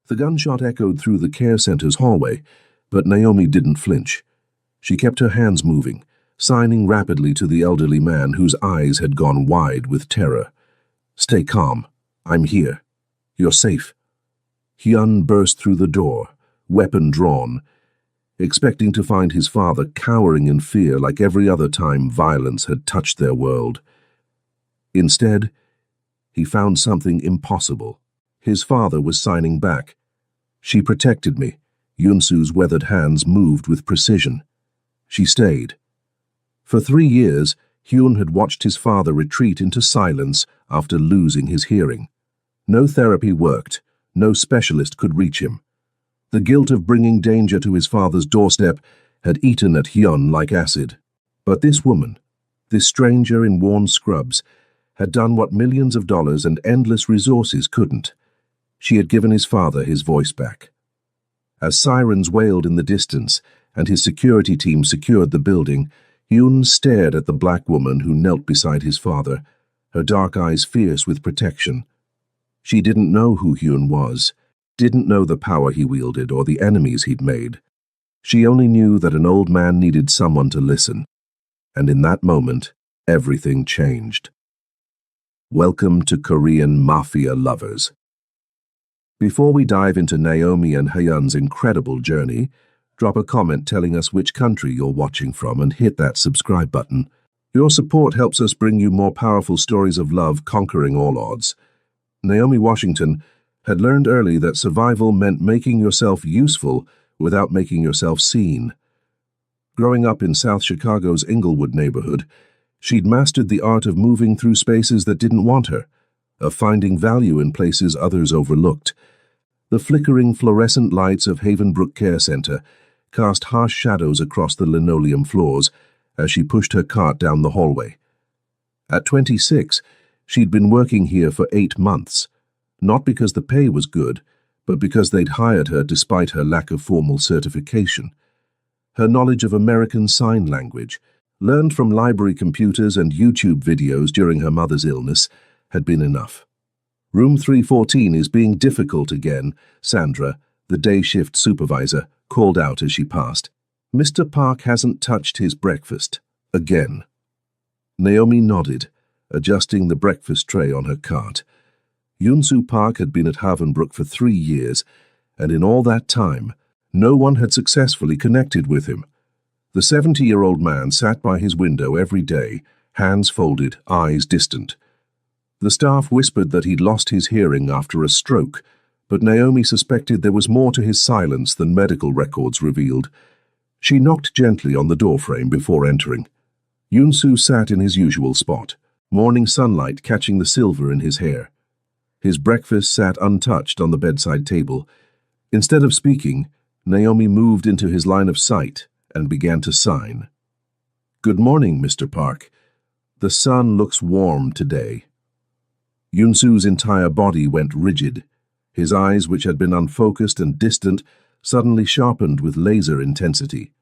The gunshot echoed through the care center's hallway, but Naomi didn't flinch. She kept her hands moving, signing rapidly to the elderly man whose eyes had gone wide with terror. "Stay calm. I'm here. You're safe." Hyun burst through the door, weapon drawn, expecting to find his father cowering in fear like every other time violence had touched their world. Instead, he found something impossible. His father was signing back. "She protected me." Yunsu's weathered hands moved with precision. She stayed. For 3 years, Hyun had watched his father retreat into silence after losing his hearing. No therapy worked. No specialist could reach him. The guilt of bringing danger to his father's doorstep had eaten at Hyun like acid. But this woman, this stranger in worn scrubs, had done what millions of dollars and endless resources couldn't. She had given his father his voice back. As sirens wailed in the distance and his security team secured the building, Hyun stared at the black woman who knelt beside his father, her dark eyes fierce with protection. She didn't know who Hyun was, didn't know the power he wielded or the enemies he'd made. She only knew that an old man needed someone to listen. And in that moment, everything changed. Welcome to Korean Mafia lovers. Before we dive into Naomi and Hyun's incredible journey, drop a comment telling us which country you're watching from and hit that subscribe button. Your support helps us bring you more powerful stories of love conquering all odds. Naomi Washington had learned early that survival meant making yourself useful without making yourself seen. Growing up in South Chicago's Inglewood neighborhood, she'd mastered the art of moving through spaces that didn't want her, of finding value in places others overlooked. The flickering fluorescent lights of Havenbrook Care Center cast harsh shadows across the linoleum floors as she pushed her cart down the hallway. At 26, she'd been working here for 8 months, not because the pay was good, but because they'd hired her despite her lack of formal certification. Her knowledge of American Sign Language, learned from library computers and YouTube videos during her mother's illness, had been enough. "Room 314 is being difficult again," Sandra, the day shift supervisor, called out as she passed. "Mr. Park hasn't touched his breakfast. Again." Naomi nodded, adjusting the breakfast tray on her cart. Yunsu Park had been at Havenbrook for 3 years, and in all that time, no one had successfully connected with him. The 70-year-old man sat by his window every day, hands folded, eyes distant. The staff whispered that he'd lost his hearing after a stroke, but Naomi suspected there was more to his silence than medical records revealed. She knocked gently on the doorframe before entering. Yunsu sat in his usual spot, morning sunlight catching the silver in his hair. His breakfast sat untouched on the bedside table. Instead of speaking, Naomi moved into his line of sight and began to sign. "Good morning, Mr. Park. The sun looks warm today." Yunsu's entire body went rigid. His eyes, which had been unfocused and distant, suddenly sharpened with laser intensity.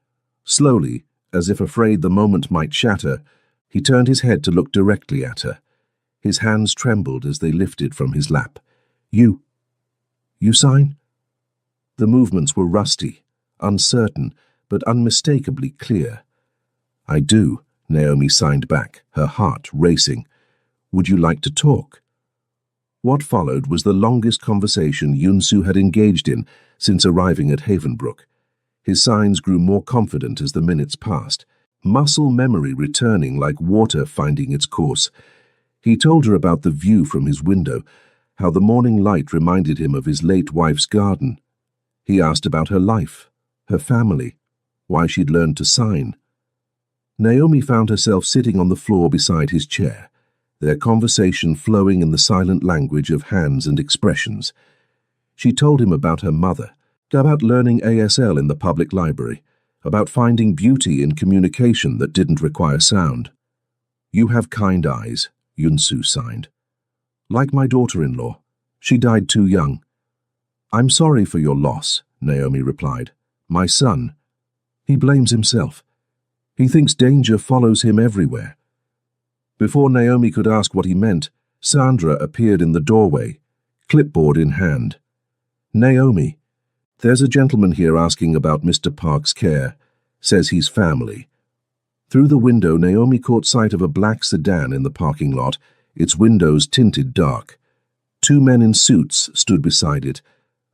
Slowly, as if afraid the moment might shatter, he turned his head to look directly at her. His hands trembled as they lifted from his lap. You sign?" The movements were rusty, uncertain, but unmistakably clear. "I do," Naomi signed back, her heart racing. "Would you like to talk?" What followed was the longest conversation Yunsu had engaged in since arriving at Havenbrook. His signs grew more confident as the minutes passed, muscle memory returning like water finding its course. He told her about the view from his window, how the morning light reminded him of his late wife's garden. He asked about her life, her family, why she'd learned to sign. Naomi found herself sitting on the floor beside his chair, their conversation flowing in the silent language of hands and expressions. She told him about her mother, about learning ASL in the public library, about finding beauty in communication that didn't require sound. "You have kind eyes," Yunsu signed. "Like my daughter-in-law. She died too young." "I'm sorry for your loss," Naomi replied. "My son. He blames himself. He thinks danger follows him everywhere." Before Naomi could ask what he meant, Sandra appeared in the doorway, clipboard in hand. Naomi, there's a gentleman here asking about Mr. Park's care. Says he's family. Through the window, Naomi caught sight of a black sedan in the parking lot, its windows tinted dark. Two men in suits stood beside it,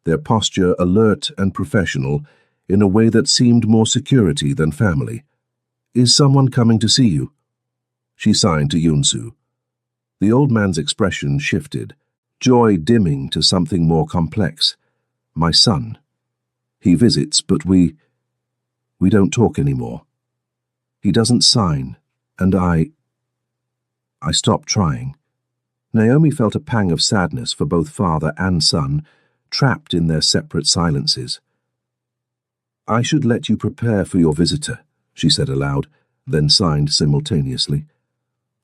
their posture alert and professional, in a way that seemed more security than family. "Is someone coming to see you?" She signed to Yunsu. The old man's expression shifted, joy dimming to something more complex. "My son. He visits, but we don't talk anymore. He doesn't sign, and I stopped trying." Naomi felt a pang of sadness for both father and son, trapped in their separate silences. "I should let you prepare for your visitor," she said aloud, then signed simultaneously.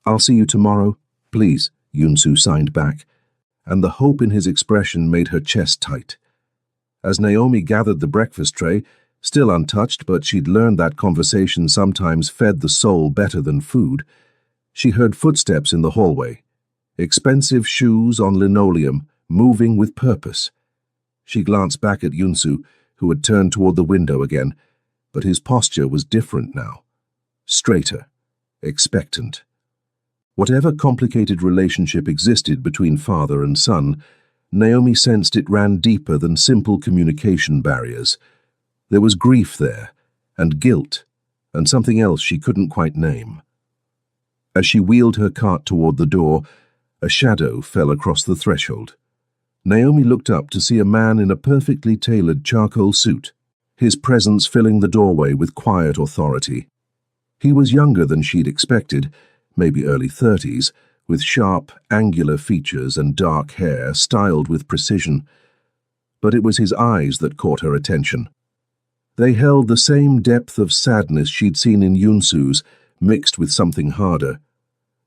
"I'll see you tomorrow, please," Yunsu signed back, and the hope in his expression made her chest tight. As Naomi gathered the breakfast tray, still untouched, but she'd learned that conversation sometimes fed the soul better than food, she heard footsteps in the hallway, expensive shoes on linoleum, moving with purpose. She glanced back at Yunsu, who had turned toward the window again, but his posture was different now. Straighter, expectant. Whatever complicated relationship existed between father and son, Naomi sensed it ran deeper than simple communication barriers. There was grief there, and guilt, and something else she couldn't quite name. As she wheeled her cart toward the door, a shadow fell across the threshold. Naomi looked up to see a man in a perfectly tailored charcoal suit, his presence filling the doorway with quiet authority. He was younger than she'd expected, maybe early 30s, with sharp, angular features and dark hair styled with precision. But it was his eyes that caught her attention. They held the same depth of sadness she'd seen in Yunsu's, mixed with something harder.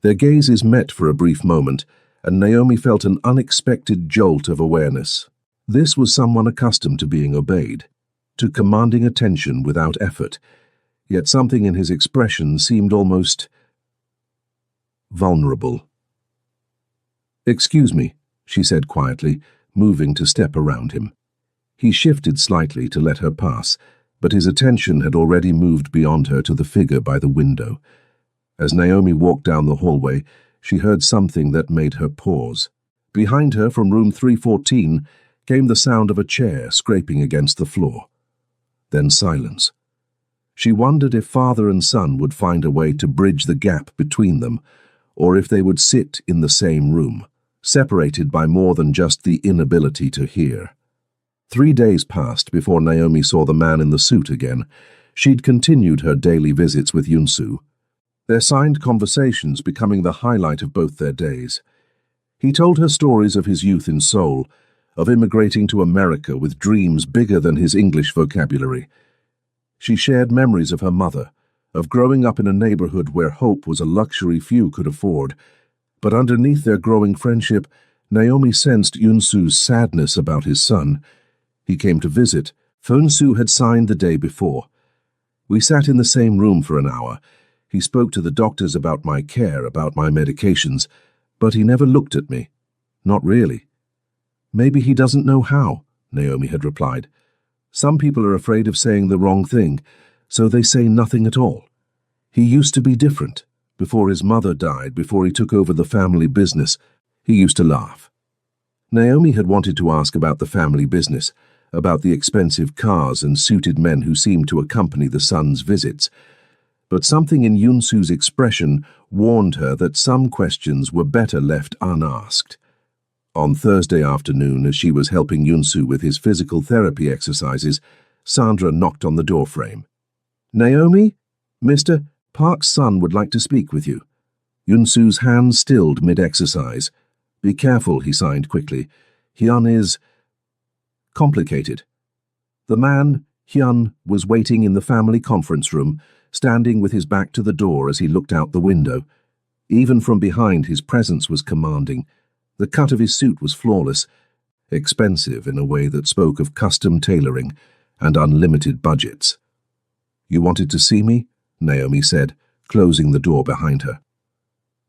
Their gazes met for a brief moment, and Naomi felt an unexpected jolt of awareness. This was someone accustomed to being obeyed, to commanding attention without effort, yet something in his expression seemed almost vulnerable. "Excuse me," she said quietly, moving to step around him. He shifted slightly to let her pass, but his attention had already moved beyond her to the figure by the window. As Naomi walked down the hallway, she heard something that made her pause. Behind her, from room 314, came the sound of a chair scraping against the floor. Then silence. She wondered if father and son would find a way to bridge the gap between them, or if they would sit in the same room, separated by more than just the inability to hear. 3 days passed before Naomi saw the man in the suit again. She'd continued her daily visits with Yunsu, their signed conversations becoming the highlight of both their days. He told her stories of his youth in Seoul, of immigrating to America with dreams bigger than his English vocabulary. She shared memories of her mother, of growing up in a neighborhood where hope was a luxury few could afford. But underneath their growing friendship, Naomi sensed Yunsu's sadness about his son. He came to visit. Yunsu had signed the day before. "We sat in the same room for an hour. He spoke to the doctors about my care, about my medications, but he never looked at me. Not really." "Maybe he doesn't know how," Naomi had replied. "Some people are afraid of saying the wrong thing, so they say nothing at all. He used to be different. Before his mother died, before he took over the family business, he used to laugh." Naomi had wanted to ask about the family business, about the expensive cars and suited men who seemed to accompany the son's visits. But something in Yunsu's expression warned her that some questions were better left unasked. On Thursday afternoon, as she was helping Yunsu with his physical therapy exercises, Sandra knocked on the doorframe. "Naomi? Mr. Park's son would like to speak with you." Yunsu's hand stilled mid-exercise. "Be careful," he signed quickly. "Hyun is complicated." The man, Hyun, was waiting in the family conference room, standing with his back to the door as he looked out the window. Even from behind, his presence was commanding. The cut of his suit was flawless, expensive in a way that spoke of custom tailoring and unlimited budgets. "You wanted to see me?" Naomi said, closing the door behind her.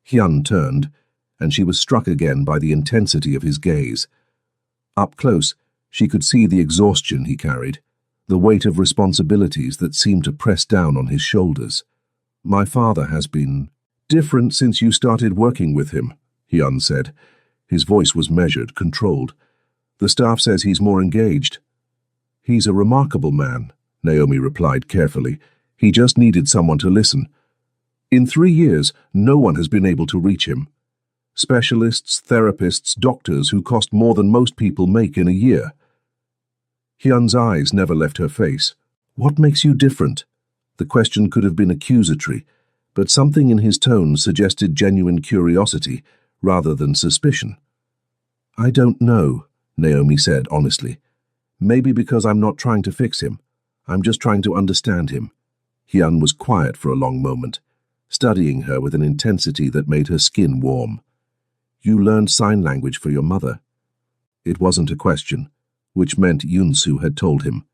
Hyun turned, and she was struck again by the intensity of his gaze. Up close, She could see the exhaustion he carried, the weight of responsibilities that seemed to press down on his shoulders. My father has been different since you started working with him, Hyun said. His voice was measured, controlled. The staff says he's more engaged. He's a remarkable man, Naomi replied carefully. He just needed someone to listen. In 3 years, no one has been able to reach him. Specialists, therapists, doctors who cost more than most people make in a year. Hyun's eyes never left her face. What makes you different? The question could have been accusatory, but something in his tone suggested genuine curiosity rather than suspicion. I don't know, Naomi said honestly. Maybe because I'm not trying to fix him. I'm just trying to understand him. Hyun was quiet for a long moment, studying her with an intensity that made her skin warm. You learned sign language for your mother. It wasn't a question, which meant Yunsu had told him.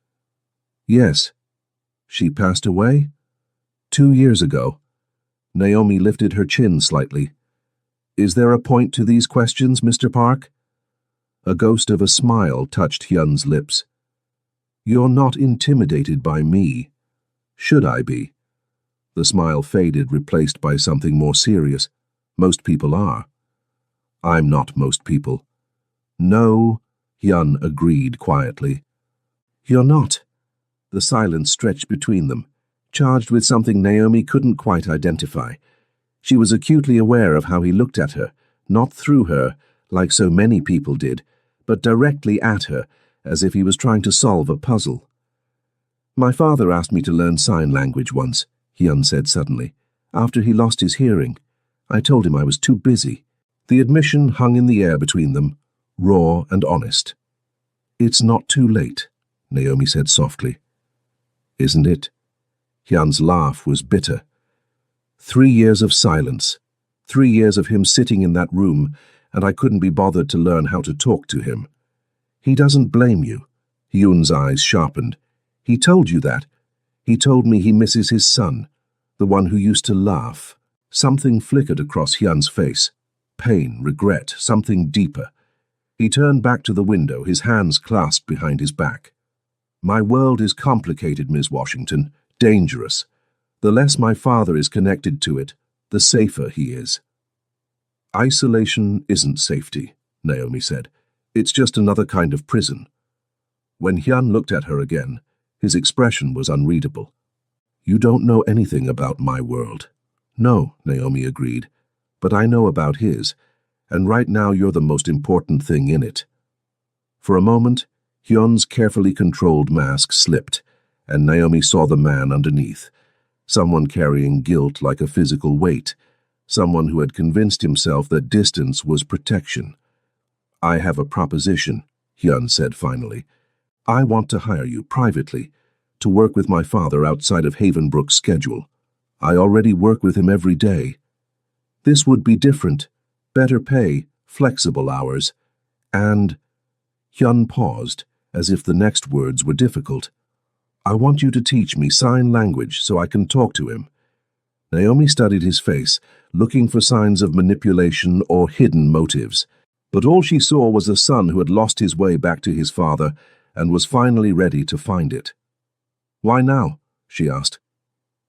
Yes. She passed away? 2 years ago. Naomi lifted her chin slightly. Is there a point to these questions, Mr. Park? A ghost of a smile touched Hyun's lips. You're not intimidated by me. Should I be? The smile faded, replaced by something more serious. Most people are. I'm not most people. No, Hyun agreed quietly. You're not. The silence stretched between them, charged with something Naomi couldn't quite identify. She was acutely aware of how he looked at her, not through her, like so many people did, but directly at her, as if he was trying to solve a puzzle. My father asked me to learn sign language once, Hyun said suddenly, after he lost his hearing. I told him I was too busy. The admission hung in the air between them, raw and honest. It's not too late, Naomi said softly. Isn't it? Hyun's laugh was bitter. 3 years of silence, 3 years of him sitting in that room, and I couldn't be bothered to learn how to talk to him. He doesn't blame you. Hyun's eyes sharpened. He told you that. He told me he misses his son, the one who used to laugh. Something flickered across Hyun's face. Pain, regret, something deeper. He turned back to the window, his hands clasped behind his back. My world is complicated, Ms. Washington, dangerous. The less my father is connected to it, the safer he is. Isolation isn't safety, Naomi said. It's just another kind of prison. When Hyun looked at her again, his expression was unreadable. You don't know anything about my world. No, Naomi agreed, but I know about his, and right now you're the most important thing in it. For a moment, Hyun's carefully controlled mask slipped, and Naomi saw the man underneath, someone carrying guilt like a physical weight, someone who had convinced himself that distance was protection. I have a proposition, Hyun said finally. I want to hire you privately to work with my father outside of Havenbrook's schedule. I already work with him every day. This would be different, better pay, flexible hours, and... Hyun paused, as if the next words were difficult. I want you to teach me sign language so I can talk to him. Naomi studied his face, looking for signs of manipulation or hidden motives, but all she saw was a son who had lost his way back to his father and was finally ready to find it. Why now? She asked.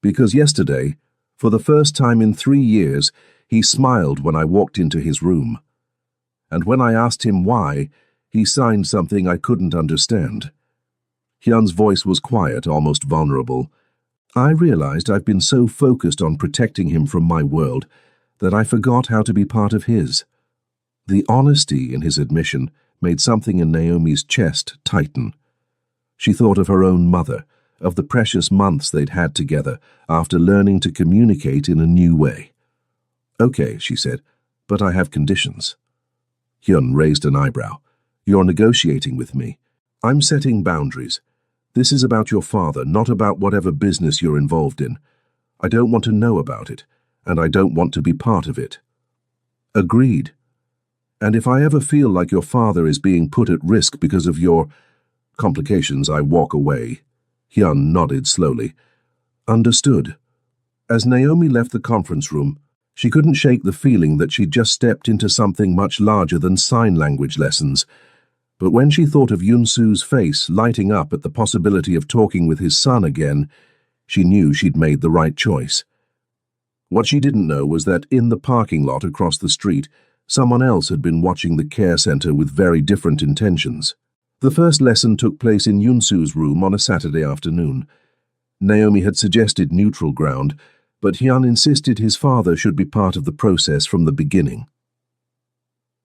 Because yesterday, for the first time in 3 years, he smiled when I walked into his room. And when I asked him why, he signed something I couldn't understand. Hyun's voice was quiet, almost vulnerable. I realized I've been so focused on protecting him from my world that I forgot how to be part of his. The honesty in his admission made something in Naomi's chest tighten. She thought of her own mother, of the precious months they'd had together after learning to communicate in a new way. Okay, she said, but I have conditions. Hyun raised an eyebrow. You're negotiating with me. I'm setting boundaries. This is about your father, not about whatever business you're involved in. I don't want to know about it, and I don't want to be part of it. Agreed. And if I ever feel like your father is being put at risk because of your complications, I walk away. Hyun nodded slowly. Understood. As Naomi left the conference room, she couldn't shake the feeling that she'd just stepped into something much larger than sign language lessons. But when she thought of Yunsu's face lighting up at the possibility of talking with his son again, she knew she'd made the right choice. What she didn't know was that in the parking lot across the street, someone else had been watching the care center with very different intentions. The first lesson took place in Yunsu's room on a Saturday afternoon. Naomi had suggested neutral ground, but Hyun insisted his father should be part of the process from the beginning.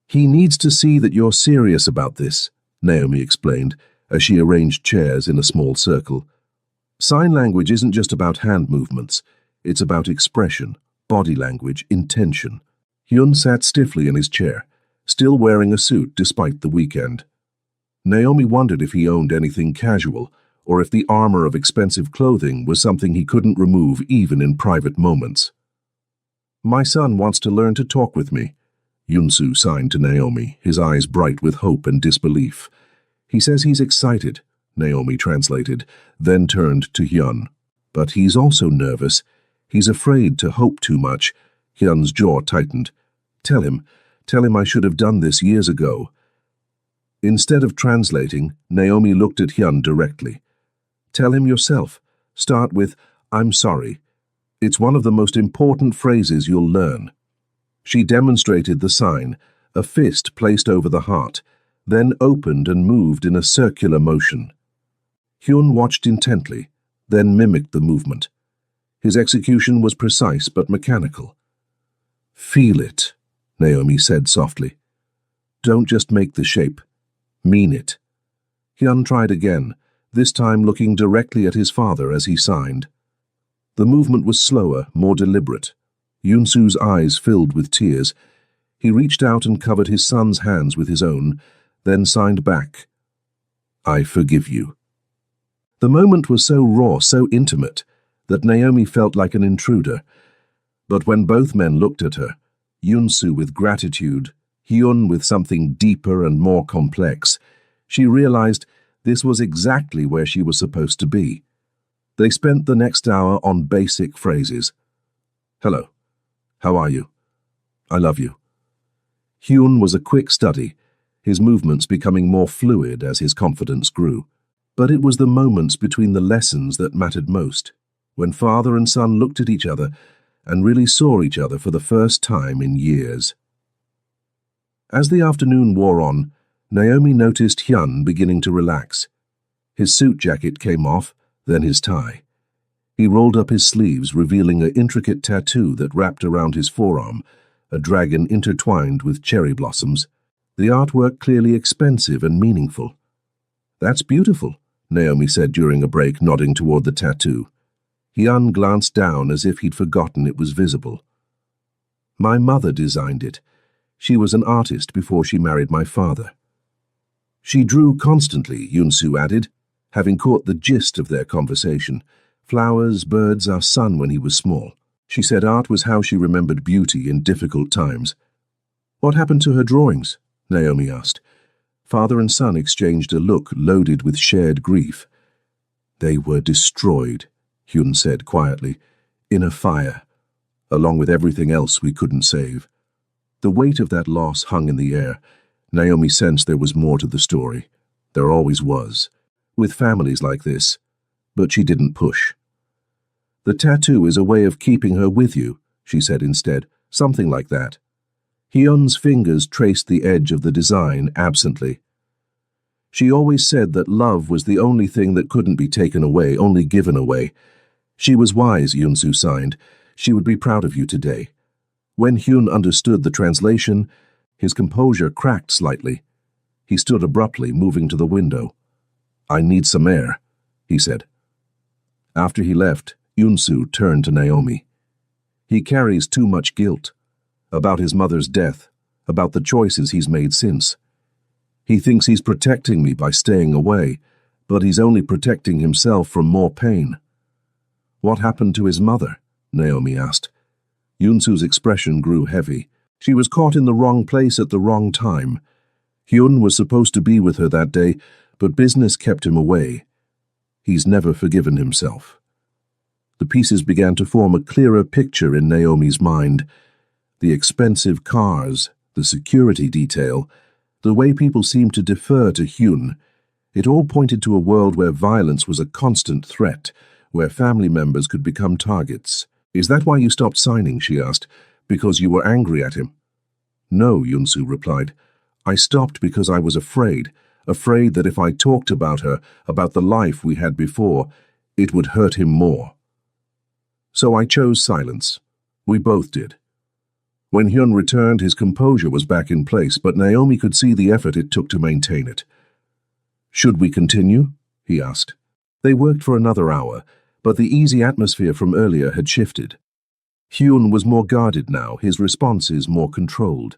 "He needs to see that you're serious about this," Naomi explained, as she arranged chairs in a small circle. "Sign language isn't just about hand movements. It's about expression, body language, intention." Hyun sat stiffly in his chair, still wearing a suit despite the weekend. Naomi wondered if he owned anything casual, or if the armor of expensive clothing was something he couldn't remove even in private moments. "My son wants to learn to talk with me," Yunsu signed to Naomi, his eyes bright with hope and disbelief. "He says he's excited," Naomi translated, then turned to Hyun. "But he's also nervous. He's afraid to hope too much." Hyun's jaw tightened. Tell him I should have done this years ago." Instead of translating, Naomi looked at Hyun directly. "Tell him yourself. Start with, 'I'm sorry.' It's one of the most important phrases you'll learn." She demonstrated the sign, a fist placed over the heart, then opened and moved in a circular motion. Hyun watched intently, then mimicked the movement. His execution was precise but mechanical. "Feel it," Naomi said softly. "Don't just make the shape. Mean it." Hyun tried again, this time looking directly at his father as he signed. The movement was slower, more deliberate. Yunsu's eyes filled with tears. He reached out and covered his son's hands with his own, then signed back, "I forgive you." The moment was so raw, so intimate, that Naomi felt like an intruder. But when both men looked at her, Yunsu with gratitude, Hyun with something deeper and more complex, she realized this was exactly where she was supposed to be. They spent the next hour on basic phrases. "Hello. How are you? I love you." Hyun was a quick study, his movements becoming more fluid as his confidence grew. But it was the moments between the lessons that mattered most, when father and son looked at each other and really saw each other for the first time in years. As the afternoon wore on, Naomi noticed Hyun beginning to relax. His suit jacket came off, then his tie. He rolled up his sleeves, revealing an intricate tattoo that wrapped around his forearm, a dragon intertwined with cherry blossoms, the artwork clearly expensive and meaningful. "That's beautiful," Naomi said during a break, nodding toward the tattoo. Hyun glanced down as if he'd forgotten it was visible. "My mother designed it. She was an artist before she married my father." "She drew constantly," Yunsu added, having caught the gist of their conversation. "Flowers, birds, our son when he was small." She said art was how she remembered beauty in difficult times. "What happened to her drawings?" Naomi asked. Father and son exchanged a look loaded with shared grief. "They were destroyed," Hyun said quietly, "in a fire, along with everything else we couldn't save." The weight of that loss hung in the air. Naomi sensed there was more to the story. There always was, with families like this, but she didn't push. "The tattoo is a way of keeping her with you," she said instead, "something like that." Hyun's fingers traced the edge of the design absently. "She always said that love was the only thing that couldn't be taken away, only given away. She was wise," Yunsu signed. "She would be proud of you today." When Hyun understood the translation, his composure cracked slightly. He stood abruptly, moving to the window. "I need some air," he said. After he left, Yunsu turned to Naomi. "He carries too much guilt. About his mother's death, about the choices he's made since. He thinks he's protecting me by staying away, but he's only protecting himself from more pain." "What happened to his mother?" Naomi asked. Yunsu's expression grew heavy. She was caught in the wrong place at the wrong time. Hyun was supposed to be with her that day, but business kept him away. He's never forgiven himself. The pieces began to form a clearer picture in Naomi's mind. The expensive cars, the security detail, The way people seemed to defer to Hyun. It all pointed to a world where violence was a constant threat, where family members could become targets. "Is that why you stopped signing?" she asked. "Because you were angry at him?" "No," Yunsu replied. "I stopped because I was afraid that if I talked about her, about the life we had before, it would hurt him more. So I chose silence. We both did." When Hyun returned, his composure was back in place, but Naomi could see the effort it took to maintain it. "Should we continue?" he asked. They worked for another hour, but the easy atmosphere from earlier had shifted. Hyun was more guarded now, his responses more controlled.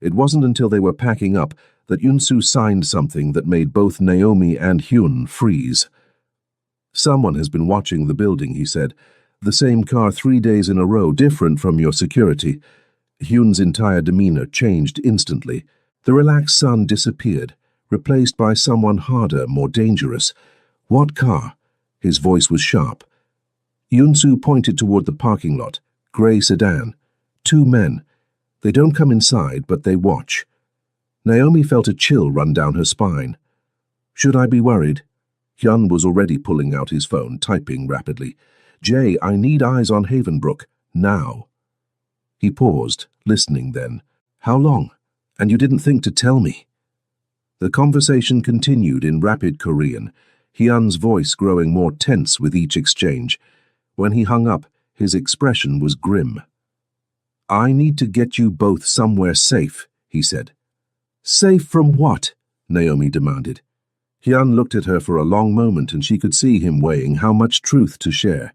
It wasn't until they were packing up that Yunsu signed something that made both Naomi and Hyun freeze. "Someone has been watching the building," he said. "The same car 3 days in a row, different from your security." Hyun's entire demeanor changed instantly. The relaxed sun disappeared, replaced by someone harder, more dangerous. "What car?" His voice was sharp. Yunsu pointed toward the parking lot. "Grey sedan. 2 men. They don't come inside, but they watch." Naomi felt a chill run down her spine. "Should I be worried?" Hyun was already pulling out his phone, typing rapidly. "Jay, I need eyes on Havenbrook. Now." He paused, listening then. "How long? And you didn't think to tell me?" The conversation continued in rapid Korean, Hyun's voice growing more tense with each exchange. When he hung up, his expression was grim. "I need to get you both somewhere safe," he said. "Safe from what?" Naomi demanded. Hyun looked at her for a long moment, and she could see him weighing how much truth to share.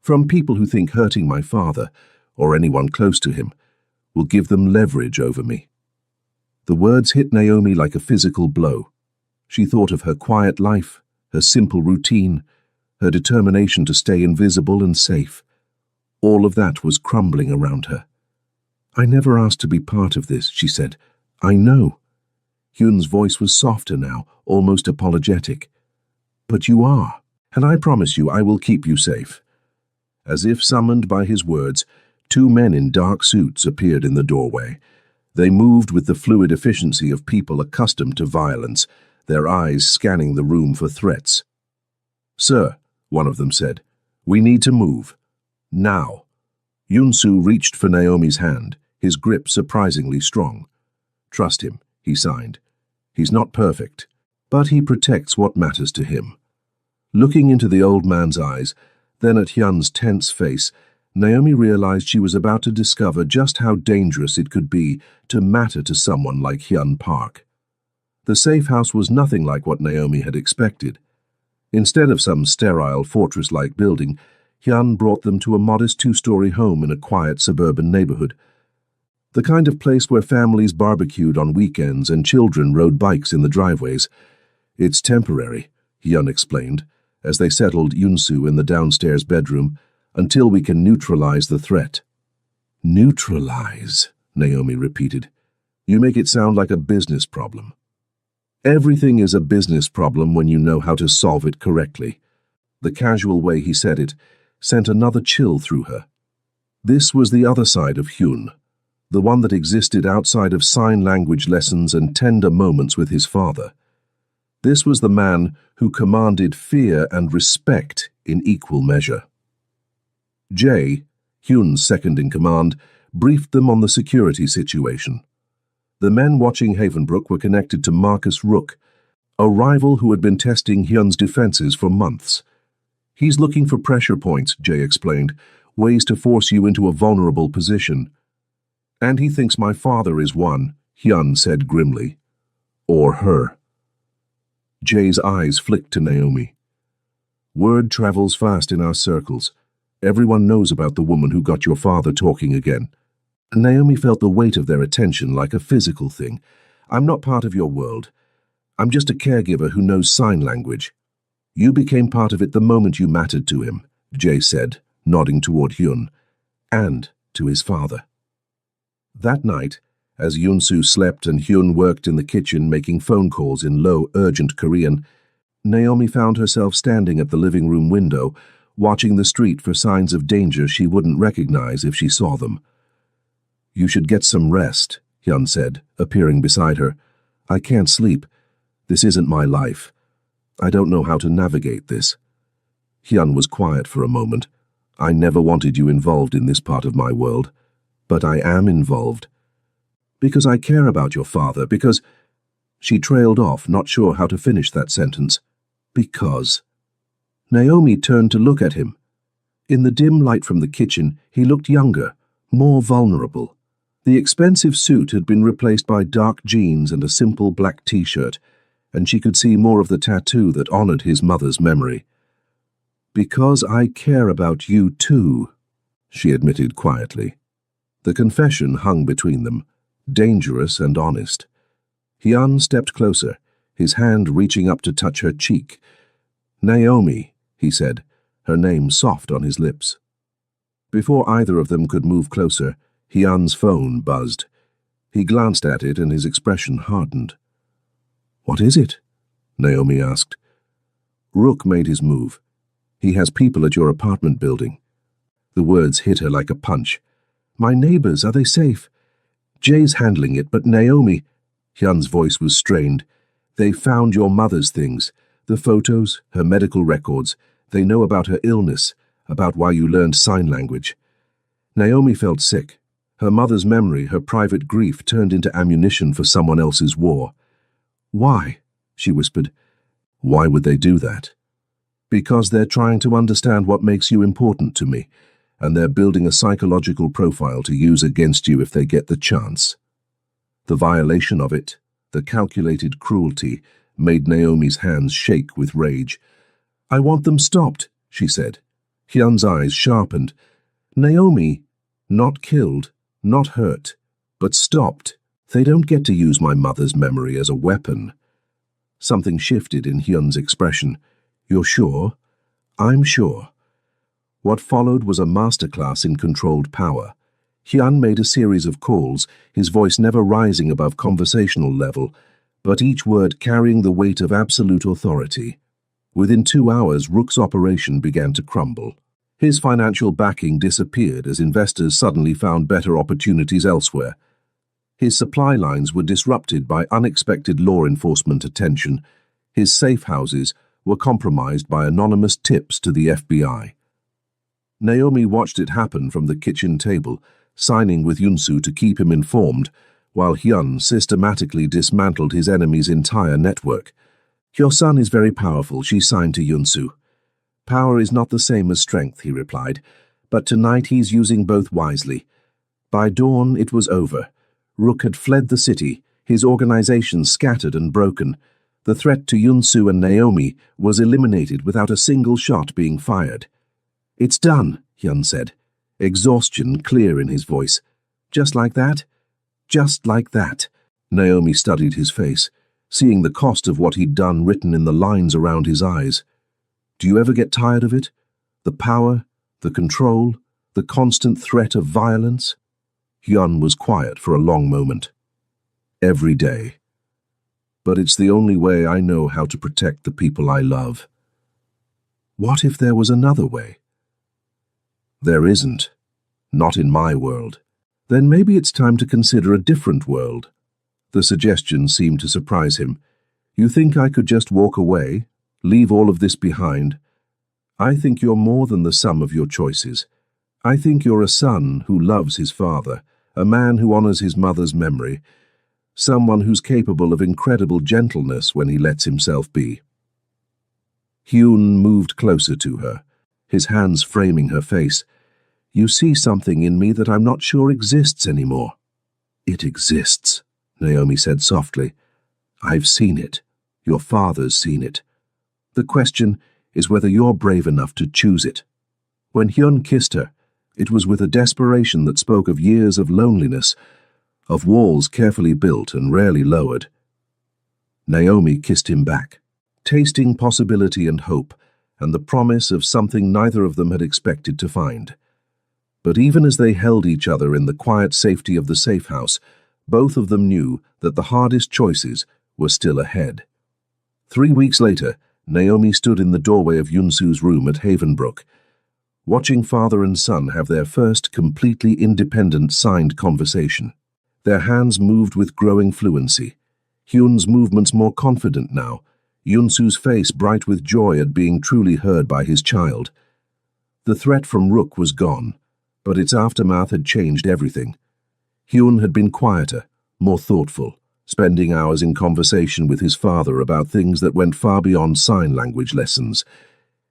"From people who think hurting my father, or anyone close to him, will give them leverage over me." The words hit Naomi like a physical blow. She thought of her quiet life, her simple routine, her determination to stay invisible and safe. All of that was crumbling around her. "I never asked to be part of this," she said. "I know." Hyun's voice was softer now, almost apologetic. "But you are, and I promise you I will keep you safe." As if summoned by his words, 2 men in dark suits appeared in the doorway. They moved with the fluid efficiency of people accustomed to violence, their eyes scanning the room for threats. "Sir," one of them said, "we need to move. Now." Yunsu reached for Naomi's hand, his grip surprisingly strong. "Trust him," he signed. "He's not perfect, but he protects what matters to him." Looking into the old man's eyes, then at Hyun's tense face, Naomi realized she was about to discover just how dangerous it could be to matter to someone like Hyun Park. The safe house was nothing like what Naomi had expected. Instead of some sterile fortress-like building, Hyun brought them to a modest 2-story home in a quiet suburban neighborhood. The kind of place where families barbecued on weekends and children rode bikes in the driveways. "It's temporary," Hyun explained, as they settled Yunsu in the downstairs bedroom, "until we can neutralize the threat." "Neutralize," Naomi repeated. "You make it sound like a business problem." "Everything is a business problem when you know how to solve it correctly." The casual way he said it sent another chill through her. This was the other side of Hyun, the one that existed outside of sign language lessons and tender moments with his father. This was the man who commanded fear and respect in equal measure. Jay, Hyun's second-in-command, briefed them on the security situation. The men watching Havenbrook were connected to Marcus Rook, a rival who had been testing Hyun's defenses for months. "He's looking for pressure points," Jay explained, "ways to force you into a vulnerable position." "And he thinks my father is one," Hyun said grimly. "Or her." Jay's eyes flicked to Naomi. "Word travels fast in our circles. Everyone knows about the woman who got your father talking again." Naomi felt the weight of their attention like a physical thing. "I'm not part of your world. I'm just a caregiver who knows sign language." "You became part of it the moment you mattered to him," Jay said, nodding toward Hyun, "and to his father." That night, as Yunsu slept and Hyun worked in the kitchen making phone calls in low, urgent Korean, Naomi found herself standing at the living room window, watching the street for signs of danger she wouldn't recognize if she saw them. "You should get some rest," Hyun said, appearing beside her. I can't sleep. This isn't my life. I don't know how to navigate this. Hyun was quiet for a moment. I never wanted you involved in this part of my world, but I am involved. Because I care about your father, because... She trailed off, not sure how to finish that sentence. Because... Naomi turned to look at him. In the dim light from the kitchen, he looked younger, more vulnerable. The expensive suit had been replaced by dark jeans and a simple black t-shirt, and she could see more of the tattoo that honored his mother's memory. Because I care about you too, she admitted quietly. The confession hung between them, dangerous and honest. Hyun stepped closer, his hand reaching up to touch her cheek. Naomi, he said, her name soft on his lips. Before either of them could move closer, Hyun's phone buzzed. He glanced at it and his expression hardened. What is it? Naomi asked. Rook made his move. He has people at your apartment building. The words hit her like a punch. My neighbors, are they safe? Jay's handling it, but Naomi... Hyun's voice was strained. They found your mother's things. The photos, her medical records. They know about her illness, about why you learned sign language. Naomi felt sick. Her mother's memory, her private grief, turned into ammunition for someone else's war. Why? She whispered. Why would they do that? Because they're trying to understand what makes you important to me, and they're building a psychological profile to use against you if they get the chance. The violation of it, the calculated cruelty, made Naomi's hands shake with rage. I want them stopped, she said. Hyun's eyes sharpened. Naomi, not killed, not hurt, but stopped. They don't get to use my mother's memory as a weapon. Something shifted in Hyun's expression. You're sure? I'm sure. What followed was a masterclass in controlled power. Hyun made a series of calls, his voice never rising above conversational level, but each word carrying the weight of absolute authority. Within 2 hours, Rook's operation began to crumble. His financial backing disappeared as investors suddenly found better opportunities elsewhere. His supply lines were disrupted by unexpected law enforcement attention. His safe houses were compromised by anonymous tips to the FBI. Naomi watched it happen from the kitchen table, signing with Yunsu to keep him informed, while Hyun systematically dismantled his enemy's entire network. Your son is very powerful, she signed to Yunsu. Power is not the same as strength, he replied, but tonight he's using both wisely. By dawn, it was over. Rook had fled the city, his organization scattered and broken. The threat to Yunsu and Naomi was eliminated without a single shot being fired. It's done, Hyun said, exhaustion clear in his voice. Just like that? Just like that. Naomi studied his face, seeing the cost of what he'd done written in the lines around his eyes. Do you ever get tired of it? The power, the control, the constant threat of violence? Hyun was quiet for a long moment. Every day. But it's the only way I know how to protect the people I love. What if there was another way? There isn't. Not in my world. Then maybe it's time to consider a different world. The suggestion seemed to surprise him. You think I could just walk away, leave all of this behind? I think you're more than the sum of your choices. I think you're a son who loves his father, a man who honors his mother's memory, someone who's capable of incredible gentleness when he lets himself be. Hyun moved closer to her, his hands framing her face. You see something in me that I'm not sure exists anymore. It exists, Naomi said softly. I've seen it. Your father's seen it. The question is whether you're brave enough to choose it. When Hyun kissed her, it was with a desperation that spoke of years of loneliness, of walls carefully built and rarely lowered. Naomi kissed him back, tasting possibility and hope, and the promise of something neither of them had expected to find. But even as they held each other in the quiet safety of the safe house, both of them knew that the hardest choices were still ahead. 3 weeks later, Naomi stood in the doorway of Yunsu's room at Havenbrook, watching father and son have their first completely independent signed conversation. Their hands moved with growing fluency. Hyun's movements more confident now, Yunsu's face bright with joy at being truly heard by his child. The threat from Rook was gone, but its aftermath had changed everything. Hyun had been quieter, more thoughtful, spending hours in conversation with his father about things that went far beyond sign language lessons.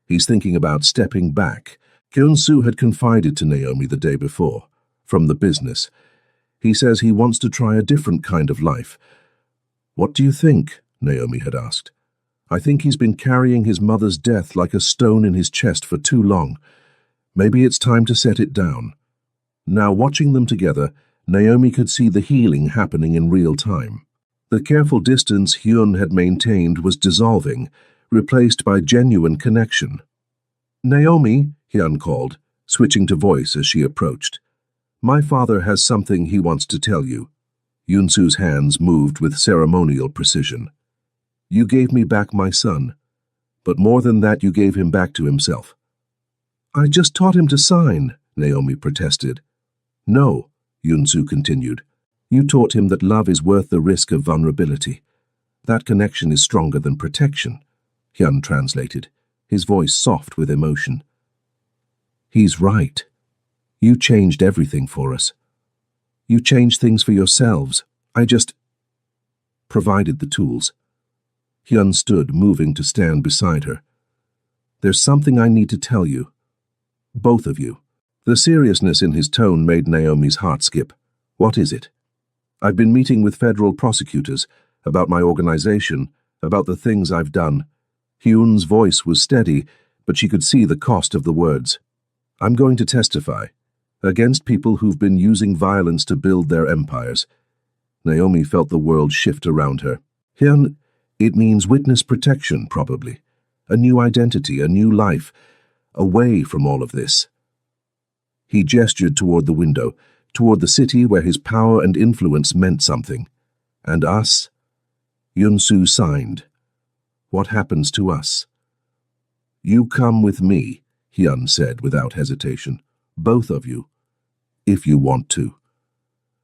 He's thinking about stepping back. Hyun-soo had confided to Naomi the day before, from the business. He says he wants to try a different kind of life. "What do you think?" Naomi had asked. "I think he's been carrying his mother's death like a stone in his chest for too long. Maybe it's time to set it down." Now, watching them together, Naomi could see the healing happening in real time. The careful distance Hyun had maintained was dissolving, replaced by genuine connection. "Naomi," Hyun called, switching to voice as she approached. "My father has something he wants to tell you." Yunsu's hands moved with ceremonial precision. "You gave me back my son, but more than that, you gave him back to himself." "I just taught him to sign," Naomi protested. "No," Yunsu continued. "You taught him that love is worth the risk of vulnerability. That connection is stronger than protection," Hyun translated, his voice soft with emotion. "He's right. You changed everything for us. You changed things for yourselves. I just provided the tools." Hyun stood, moving to stand beside her. "There's something I need to tell you. Both of you." The seriousness in his tone made Naomi's heart skip. "What is it?" "I've been meeting with federal prosecutors about my organization, about the things I've done." Hyun's voice was steady, but she could see the cost of the words. "I'm going to testify against people who've been using violence to build their empires." Naomi felt the world shift around her. "Hyun, it means witness protection, probably. A new identity, a new life, away from all of this." He gestured toward the window, toward the city where his power and influence meant something. "And us?" Yunsu signed. "What happens to us?" "You come with me," Hyun said without hesitation. "Both of you, if you want to."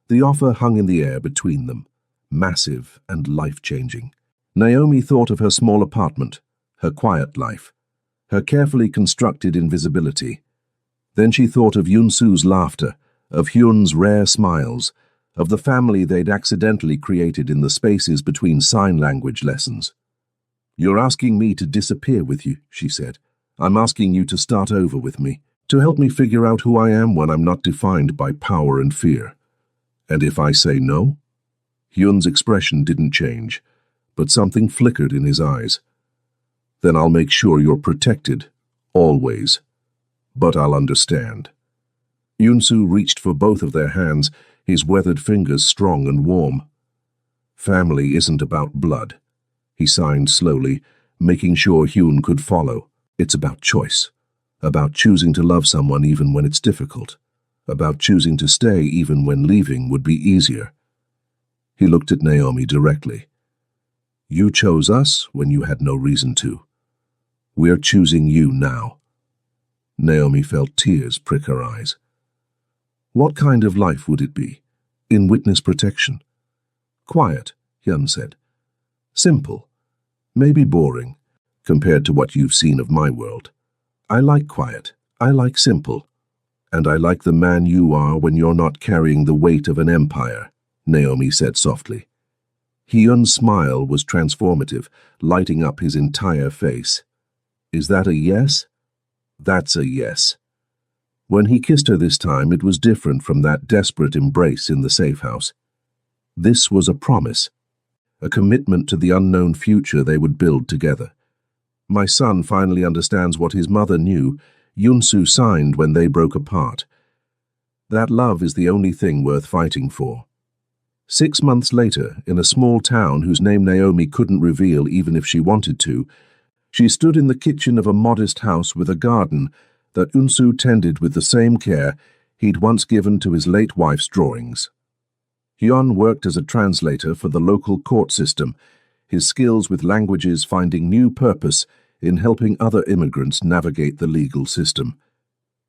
The offer hung in the air between them, massive and life-changing. Naomi thought of her small apartment, her quiet life, her carefully constructed invisibility. Then she thought of Yunsu's laughter, of Hyun's rare smiles, of the family they'd accidentally created in the spaces between sign language lessons. "You're asking me to disappear with you," she said. "I'm asking you to start over with me, to help me figure out who I am when I'm not defined by power and fear. And if I say no?" Hyun's expression didn't change, but something flickered in his eyes. "Then I'll make sure you're protected, always. But I'll understand." Yunsu reached for both of their hands, his weathered fingers strong and warm. "Family isn't about blood," he signed slowly, making sure Hyun could follow. "It's about choice, about choosing to love someone even when it's difficult, about choosing to stay even when leaving would be easier." He looked at Naomi directly. "You chose us when you had no reason to. We're choosing you now." Naomi felt tears prick her eyes. "What kind of life would it be, in witness protection?" "Quiet," Hyun said. "Simple. Maybe boring, compared to what you've seen of my world. I like quiet. I like simple. And I like the man you are when you're not carrying the weight of an empire," Naomi said softly. Hyun's smile was transformative, lighting up his entire face. "Is that a yes?" "That's a yes." When he kissed her this time, it was different from that desperate embrace in the safe house. This was a promise, a commitment to the unknown future they would build together. "My son finally understands what his mother knew," Yunsu signed when they broke apart. "That love is the only thing worth fighting for." 6 months later, in a small town whose name Naomi couldn't reveal even if she wanted to, she stood in the kitchen of a modest house with a garden that Yunsu tended with the same care he'd once given to his late wife's drawings. Hyun worked as a translator for the local court system, his skills with languages finding new purpose in helping other immigrants navigate the legal system.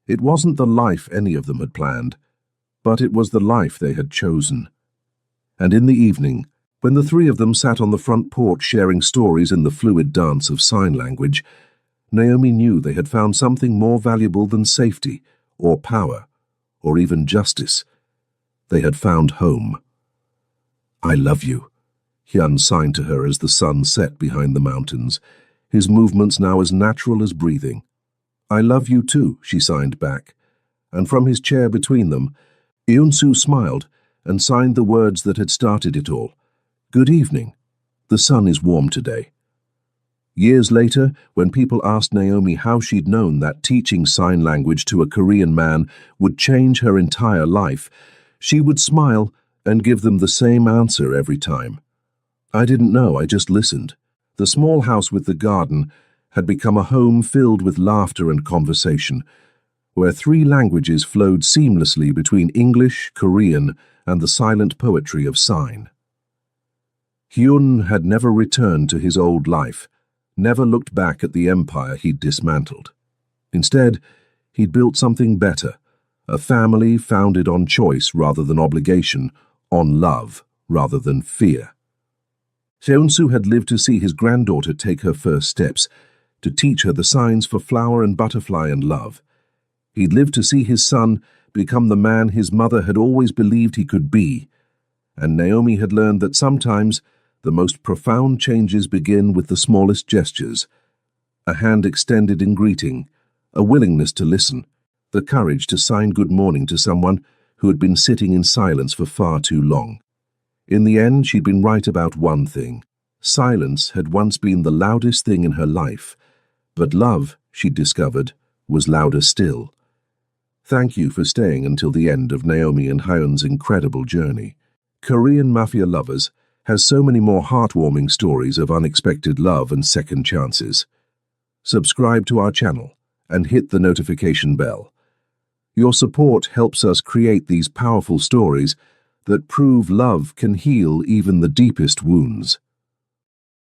It wasn't the life any of them had planned, but it was the life they had chosen. And in the evening, When the three of them sat on the front porch sharing stories in the fluid dance of sign language, Naomi knew they had found something more valuable than safety, or power, or even justice. They had found home. "I love you," Hyun signed to her as the sun set behind the mountains, his movements now as natural as breathing. "I love you too," she signed back, and from his chair between them, Eun-soo smiled and signed the words that had started it all. "Good evening. The sun is warm today." Years later, when people asked Naomi how she'd known that teaching sign language to a Korean man would change her entire life, she would smile and give them the same answer every time. "I didn't know, I just listened." The small house with the garden had become a home filled with laughter and conversation, where three languages flowed seamlessly between English, Korean, and the silent poetry of sign. Hyun had never returned to his old life, never looked back at the empire he'd dismantled. Instead, he'd built something better, a family founded on choice rather than obligation, on love rather than fear. Seon-soo had lived to see his granddaughter take her first steps, to teach her the signs for flower and butterfly and love. He'd lived to see his son become the man his mother had always believed he could be, and Naomi had learned that sometimes the most profound changes begin with the smallest gestures: a hand extended in greeting, a willingness to listen, the courage to sign good morning to someone who had been sitting in silence for far too long. In the end, she'd been right about one thing. Silence had once been the loudest thing in her life, but love, she'd discovered, was louder still. Thank you for staying until the end of Naomi and Hyun's incredible journey. Korean Mafia Lovers has so many more heartwarming stories of unexpected love and second chances. Subscribe to our channel and hit the notification bell. Your support helps us create these powerful stories that prove love can heal even the deepest wounds.